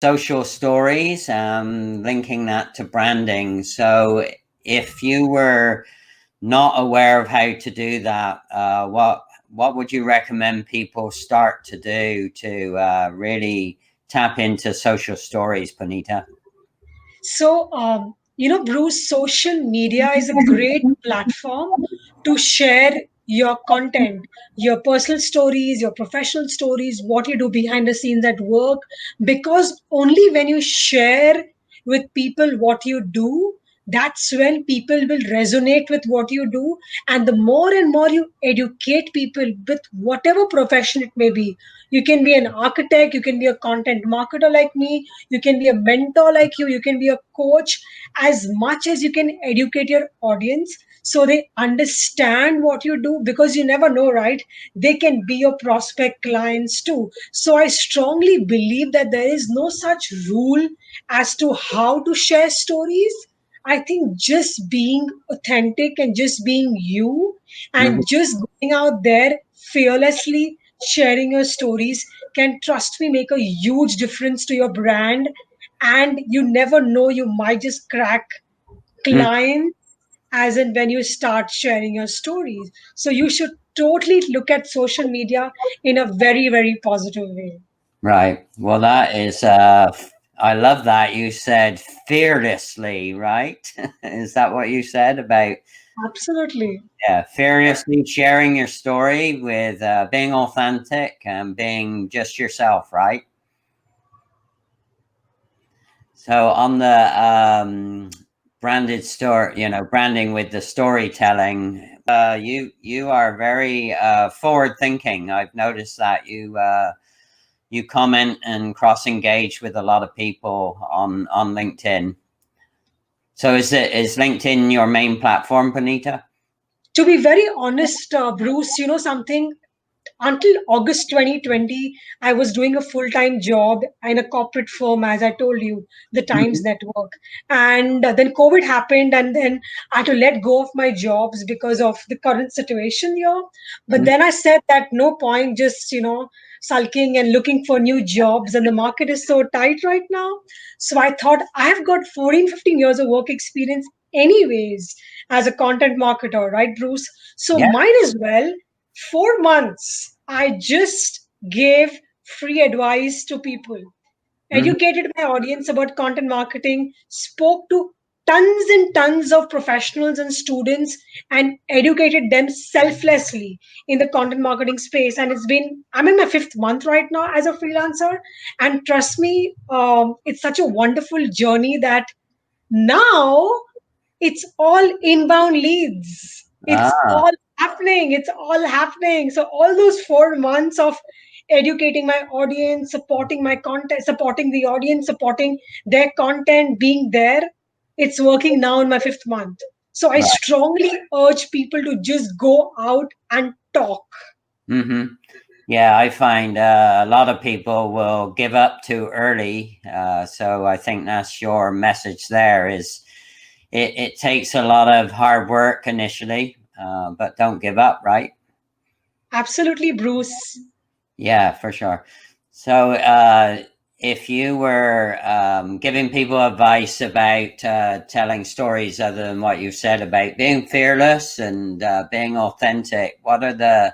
social stories, linking that to branding. So if you were not aware of how to do that, what would you recommend people start to do to really tap into social stories, Punita? So, Bruce, social media is a great platform to share your content, your personal stories, your professional stories, what you do behind the scenes at work. Because only when you share with people what you do, that's when people will resonate with what you do. And the more and more you educate people with whatever profession it may be, you can be an architect, you can be a content marketer like me, you can be a mentor like you can be a coach. As much as you can educate your audience so they understand what you do, because you never know, right? They can be your prospect clients too. So I strongly believe that there is no such rule as to how to share stories. I think just being authentic and just being you and just going out there fearlessly sharing your stories can, trust me, make a huge difference to your brand. And you never know, you might just crack Mhm. clients as and when you start sharing your stories. So you should totally look at social media in a very, very positive way. Right. Well, that is, I love that you said fearlessly, right? Is that what you said about, Absolutely. yeah, fearlessly sharing your story with being authentic and being just yourself, right? So on the branded store, branding with the storytelling, you are very forward thinking. I've noticed that you comment and cross engage with a lot of people on LinkedIn. So is LinkedIn your main platform, Bonita? To be very honest, Bruce, you know something? Until August 2020, I was doing a full time job in a corporate firm, as I told you, the Times Mhm. Network. And then COVID happened, and then I had to let go of my jobs because of the current situation here. But then I said that no point just, sulking and looking for new jobs, and the market is so tight right now. So I thought I've got 14, 15 years of work experience, anyways, as a content marketer, right, Bruce? So Yeah. might as well. 4 months, I just gave free advice to people, Hmm. educated my audience about content marketing, spoke to tons and tons of professionals and students, and educated them selflessly in the content marketing space. And I'm in my fifth month right now as a freelancer. And trust me, it's such a wonderful journey that now it's all inbound leads. It's Ah, all happening. It's all happening. So all those 4 months of educating my audience, supporting my content, supporting the audience, supporting their content, being there, it's working now in my fifth month. So I right. strongly urge people to just go out and talk. Hmm. Yeah, I find a lot of people will give up too early. So I think that's your message there is it takes a lot of hard work initially, but don't give up, right? Absolutely, Bruce. Yeah, for sure. So if you were giving people advice about telling stories other than what you've said about being fearless and being authentic, what are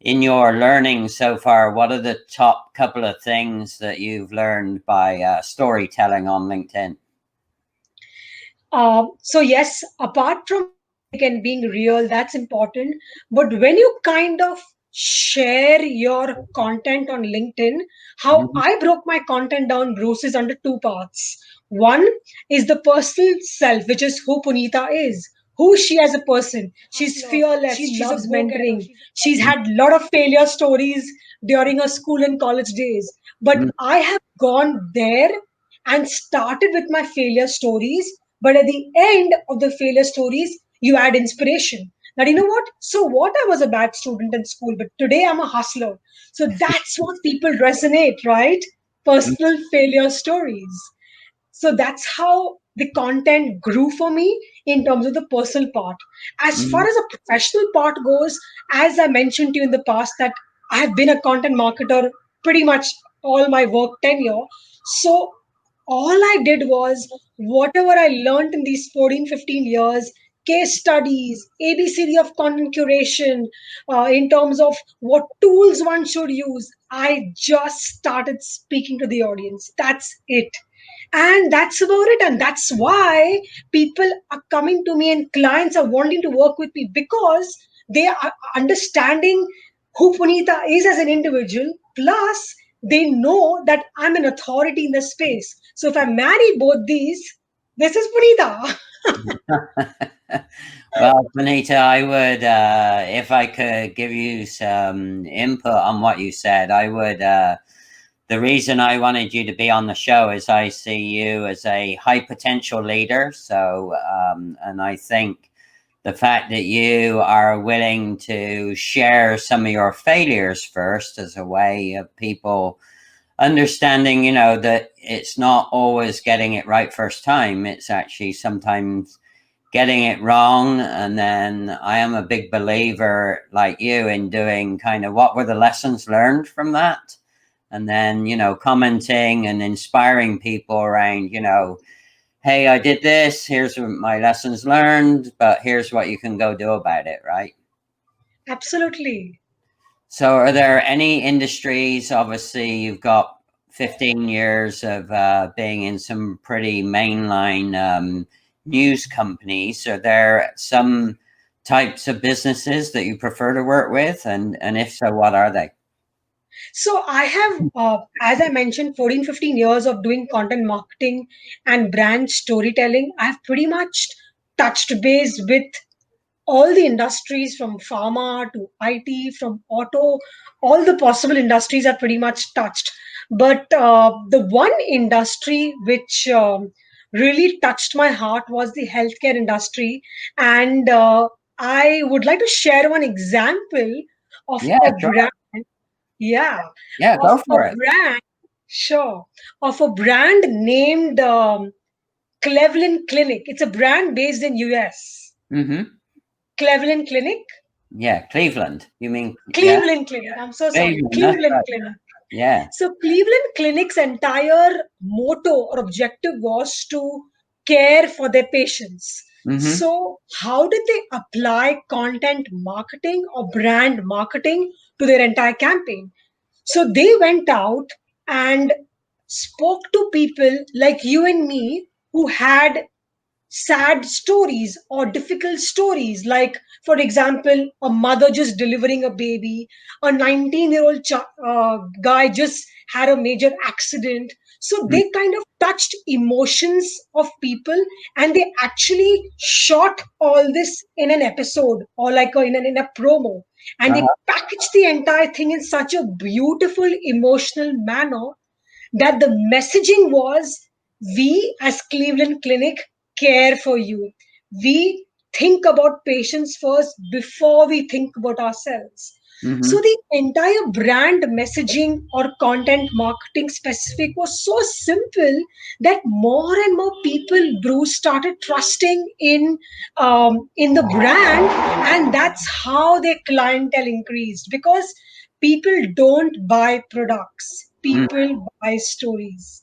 in your learning so far, what are the top couple of things that you've learned by storytelling on LinkedIn? So yes, apart from authentic and being real, that's important. But when you kind of share your content on LinkedIn, how Mhm. I broke my content down, Bruce, is under two parts. One is the personal self, which is who Punita is. Who is she as a person? She's fearless. She's a mentoring. She's had a lot of failure stories during her school and college days. But Mhm. I have gone there and started with my failure stories, but at the end of the failure stories, you add inspiration. That, you know what? So what, I was a bad student in school, but today I'm a hustler. So that's what people resonate, right? Personal failure stories. So that's how the content grew for me in terms of the personal part. As far Mhm. as the professional part goes, as I mentioned to you in the past, that I have been a content marketer pretty much all my work tenure. So all I did was whatever I learned in these 14, 15 years, case studies, ABCD of content curation, in terms of what tools one should use, I just started speaking to the audience. That's it. And that's about it. And that's why people are coming to me and clients are wanting to work with me because they are understanding who Punita is as an individual. Plus, they know that I'm an authority in the space. So if I marry both these, this is Punita. Well, Benita, I would, if I could give you some input on what you said, I would. The reason I wanted you to be on the show is I see you as a high potential leader. So, and I think the fact that you are willing to share some of your failures first as a way of people understanding, that it's not always getting it right first time. It's actually sometimes getting it wrong. And then I am a big believer, like you, in doing kind of what were the lessons learned from that. And then, commenting and inspiring people around, hey, I did this. Here's my lessons learned, but here's what you can go do about it, right? Absolutely. So, are there any industries? Obviously, you've got 15 years of being in some pretty mainline news companies. Are there some types of businesses that you prefer to work with? And if so, what are they? So I have, as I mentioned, 14, 15 years of doing content marketing and brand storytelling. I've pretty much touched base with all the industries from pharma to IT, from auto, all the possible industries are pretty much touched. But the one industry which really touched my heart was the healthcare industry. And I would like to share one example of Yeah, a sure. brand. Yeah, Yeah, of go a for it. brand, sure, of a brand named Cleveland Clinic. It's a brand based in US. Mm-hmm. Cleveland Clinic. Yeah, Cleveland. You mean, yeah, Cleveland Clinic. I'm so sorry. Cleveland. That's Cleveland right. Clinic. Yeah. So Cleveland Clinic's entire motto or objective was to care for their patients. Mm-hmm. So how did they apply content marketing or brand marketing to their entire campaign? So they went out and spoke to people like you and me who had sad stories or difficult stories, like for example a mother just delivering a baby, a 19-year-old guy just had a major accident. So they kind of touched emotions of people, and they actually shot all this in an episode or like in a promo, and they Uh-huh. packaged the entire thing in such a beautiful emotional manner that the messaging was, we as Cleveland Clinic care for you. We think about patients first before we think about ourselves. So Mm-hmm. the entire brand messaging or content marketing specific was so simple that more and more people, Bruce, started trusting in the brand, and that's how their clientele increased because people don't buy products, Mm. people buy stories.